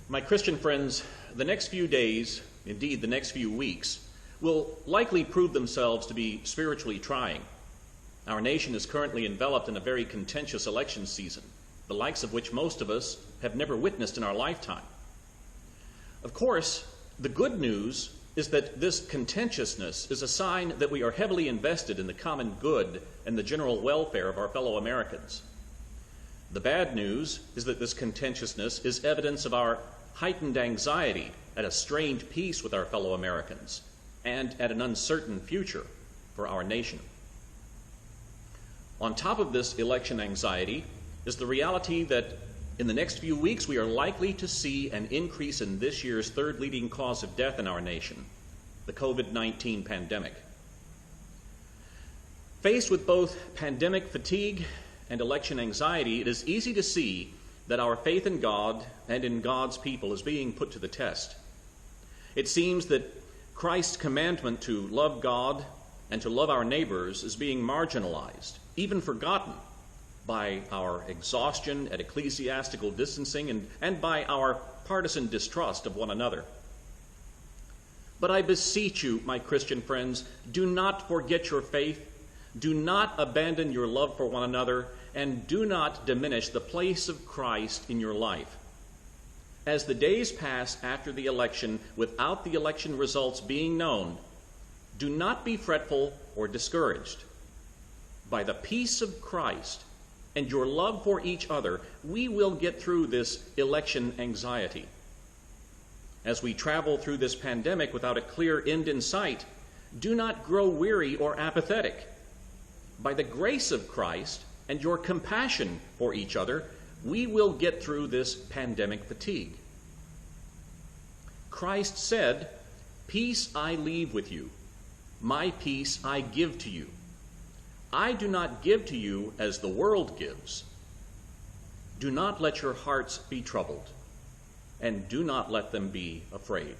My Christian friends, the next few days, indeed the next few weeks, will likely prove themselves to be spiritually trying. Our nation is currently enveloped in a very contentious election season, the likes of which most of us have never witnessed in our lifetime. Of course, the good news is that this contentiousness is a sign that we are heavily invested in the common good and the general welfare of our fellow Americans. The bad news is that this contentiousness is evidence of our heightened anxiety at a strained peace with our fellow Americans and at an uncertain future for our nation. On top of this election anxiety is the reality that in the next few weeks we are likely to see an increase in this year's third leading cause of death in our nation, the COVID-19 pandemic. Faced with both pandemic fatigue and election anxiety, it is easy to see that our faith in God and in God's people is being put to the test. It seems that Christ's commandment to love God and to love our neighbors is being marginalized, even forgotten, by our exhaustion at ecclesiastical distancing and by our partisan distrust of one another. But I beseech you, my Christian friends, do not forget your faith, do not abandon your love for one another, and do not diminish the place of Christ in your life. As the days pass after the election without the election results being known, do not be fretful or discouraged. By the peace of Christ and your love for each other, we will get through this election anxiety. As we travel through this pandemic without a clear end in sight, do not grow weary or apathetic. By the grace of Christ and your compassion for each other, we will get through this pandemic fatigue. Christ said, "Peace I leave with you, my peace I give to you. I do not give to you as the world gives. Do not let your hearts be troubled, and do not let them be afraid."